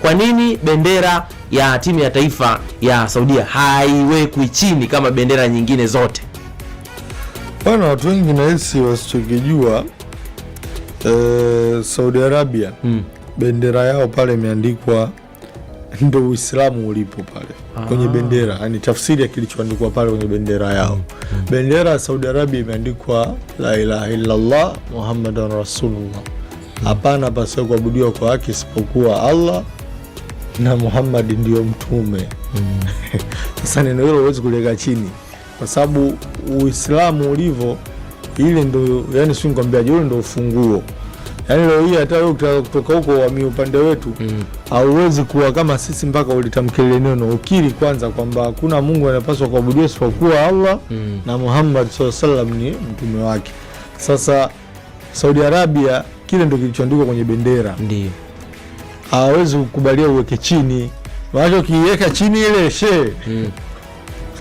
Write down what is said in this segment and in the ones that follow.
Kwa nini bendera ya timu ya taifa ya Saudia haiwekwi chini kama bendera nyingine zote? Bwana, watu wengi nahisi wasichokijua Saudi Arabia bendera yao pale imeandikwa ndio Uislamu ulipo pale kwenye bendera, yani tafsiri ya kilichoandikwa pale kwenye bendera yao. Bendera ya Saudi Arabia imeandikwa la ilaha illallah Muhammadan Rasulullah. Hapana pasipo kuabudiwa kwa haki isipokuwa Allah na Muhammad ndio mtume. Sasa neno hilo huwezi kuliweka chini kwa sababu Uislamu ulivyo, ile ndio, yani sio nikwambiaje, ile ndio ufunguo. Yani leo hii hata wewe kutoka huko wa upande wetu hauwezi kuwa kama sisi mpaka ulitamkele neno ukiri kwanza kwamba hakuna Mungu anapaswa kuabudiwa isipokuwa Allah na Muhammad sallallahu alaihi wasallam ni mtume wake. Sasa Saudi Arabia kile ndio kilichoandikwa kwenye bendera. Ndio. Hawezi kukubalia uweke chini. Maana ukiweka chini ile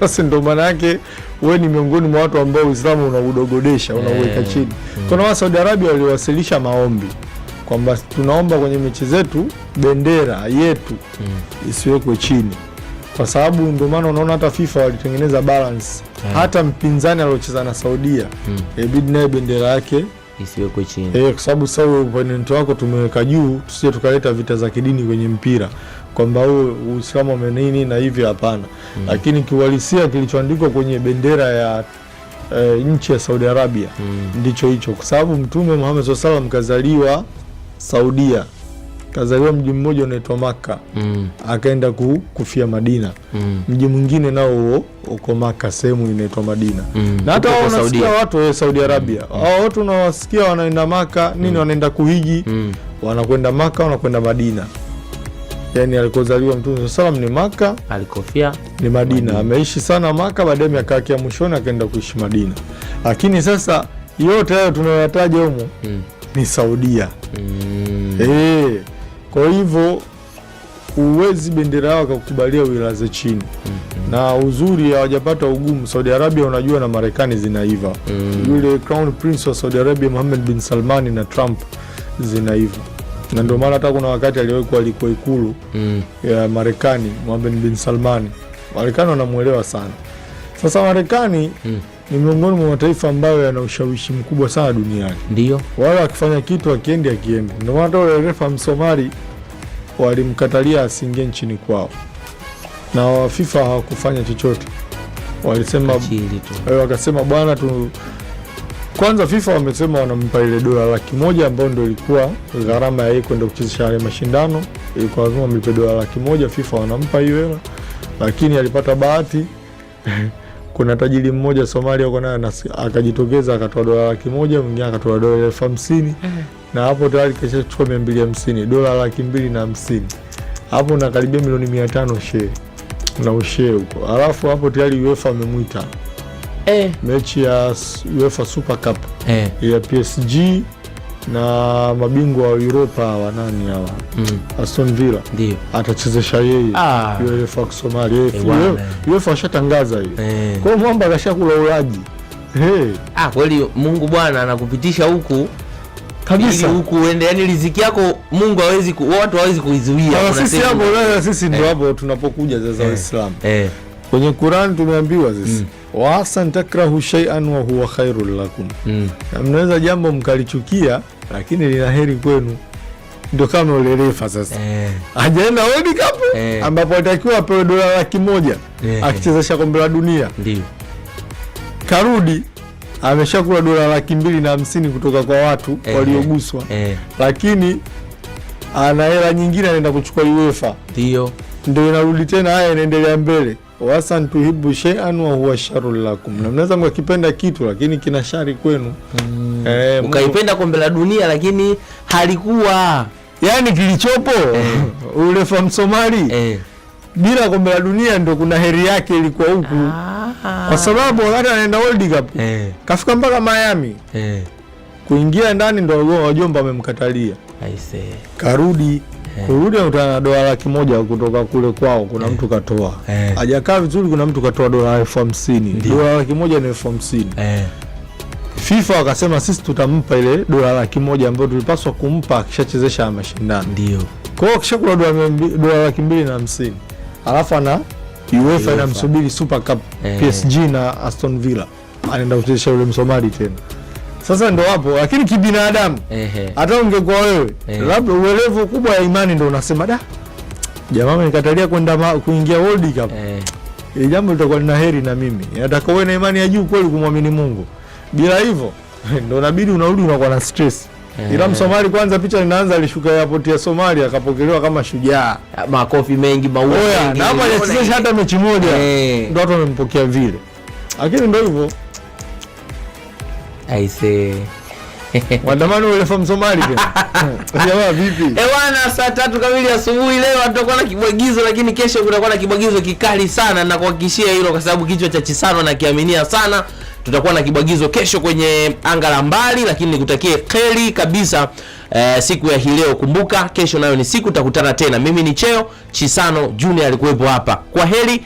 sasa ndio maana yake wewe ni miongoni mwa watu ambao Uislamu unaudogodesha, unauweka chini. Kuna wa Saudi Arabia waliwasilisha maombi kwamba tunaomba kwenye mechi zetu bendera yetu isiwekwe chini. Kwa sababu ndio maana unaona hata FIFA walitengeneza balance. Hata mpinzani aliocheza na Saudia ibidi naye bendera yake isiwekwe chini. Kwa sababu sasa opponent wako tumeweka juu, tusije tukaleta vita za kidini kwenye mpira kwamba Uislamu umenini na hivi, hapana. Lakini kiuhalisia kilichoandikwa kwenye bendera ya nchi ya Saudi Arabia ndicho hicho, kwa sababu Mtume Muhammad sallallahu alaihi wasallam kazaliwa Saudia, kazaliwa mji mmoja unaitwa Makka, akaenda kufia Madina, mji mwingine nao uko Makka, sehemu inaitwa Madina. Na hata wao wanasikia watu wa Saudi Arabia, hao watu unawasikia wanaenda Makka nini, wanaenda kuhiji, wanakwenda Makka, wanakwenda Madina. Yani alikozaliwa Mtume sallallahu alaihi wasallam ni Makka, alikofia ni Madina. Ameishi sana Makka, baadaye akakaa ya mwishoni akaenda kuishi Madina. Lakini sasa yote hayo tunayotaja humo ni Saudia. Kwa hivyo uwezi bendera yao kukubalia uilaze chini. Na uzuri hawajapata ugumu. Saudi Arabia unajua na Marekani zinaiva. Yule Crown Prince wa Saudi Arabia Mohammed bin Salman na Trump zinaiva. Na ndio maana hata kuna wakati alikuwa ikulu ya Marekani Mohammed bin Salman. Marekani wanamuelewa sana. Sasa Marekani ni miongoni mwa mataifa ambayo yana ushawishi mkubwa sana duniani. Ndio. Wao akifanya kitu akiende. Ndio maana hata wale refa Msomali walimkatalia asiingie nchini kwao. Na FIFA hawakufanya chochote. Walisema wakasema bwana tu. Kwanza FIFA wamesema wanampa ile dola 100,000 ambayo ndio ilikuwa gharama ya yeye kwenda kuchezesha yale mashindano. Ilikuwa lazima mlipe dola 100,000, FIFA wanampa hiyo hela. Lakini alipata bahati kuna tajiri mmoja Somalia huko naye akajitokeza akatoa dola 100,000, mwingine akatoa dola 50,000 na hapo tayari kashachukua 250, dola 250. Hapo na karibia milioni 500 share na ushare huko. Alafu hapo tayari UEFA amemuita mechi ya UEFA Super Cup ya PSG na mabingwa wa Europa wa nani hawa Aston Villa ndio atachezesha yeye UEFA Somalia. UEFA ashatangaza hiyo. Kwa hiyo mwamba akashakula ulaji. Kweli Mungu bwana anakupitisha huku kabisa huku uende, yani riziki yako Mungu hawezi watu hawezi kuizuia. Sisi ndio hapo tunapokuja sasa Waislamu. Kwenye Qur'an tumeambiwa sisi wa hasan takrahu shay'an wa huwa khairul lakum. Na mnaweza jambo mkalichukia lakini lina heri kwenu. Ndio kama ule refa sasa. Hajaenda World Cup ambapo atakiwa apewe dola 100,000 akichezesha kombe la dunia. Ndio. Karudi ameshakula dola 250,000 kutoka kwa watu walioguswa. Lakini ana hela nyingine anaenda kuchukua UEFA. Ndio inarudi tena, haya inaendelea mbele. Wasan tuhibbu shay'an wa huwa sharrul lakum. Na mnaweza mkakipenda kitu lakini kina shari kwenu. Ukaipenda kombe la dunia lakini halikuwa yani kilichopo ule fa Msomali bila kombe la dunia ndio kuna heri yake ilikuwa huku. Kwa sababu wakati anaenda World Cup kafika mpaka Miami kuingia ndani ndio wajomba wamemkatalia. Karudi na dola 100,000 kutoka kule kwao. Kuna mtu katoa hajakaa vizuri, kuna mtu katoa dola 50,000. Dola 100,000 ni 50,000. FIFA wakasema sisi tutampa ile dola 100,000 ambayo tulipaswa kumpa akishachezesha mashindano. Ndio. Kwa hiyo kisha kula dola 250,000. Alafu ana UEFA inamsubiri Super Cup PSG na Aston Villa. Anaenda kuchezesha yule Msomali tena. Sasa ndo hapo, lakini kibinadamu hata ungekuwa wewe labda uelevu kubwa ya imani ndo unasema da jamaa nikatalia kwenda kuingia World Cup. Ile jambo litakuwa lina heri na mimi. Nataka uwe na imani ya juu kweli kumwamini Mungu. Bila hivyo ndo inabidi unarudi unakuwa na stress. Ila Msomali kwanza picha inaanza alishuka airport ya Somalia akapokelewa kama shujaa. Makofi mengi, maua mengi. Na hapo alichezesha hata mechi moja. Ndio watu wamempokea vile. Lakini ndio hivyo. Aise. Wadamani ulefa Msomali tena. Jamaa vipi? Bwana, saa 3 kamili asubuhi leo tutakuwa na kibwagizo, lakini kesho kutakuwa na kibwagizo kikali sana, na kuhakikishia hilo kwa sababu kichwa cha Chisano na kiaminia sana. Tutakuwa na kibwagizo kesho kwenye anga la mbali, lakini nikutakie kheri kabisa siku ya hii leo. Kumbuka kesho nayo ni siku, tutakutana tena. Mimi ni Cheo Chisano Junior alikuwepo hapa. Kwa heri.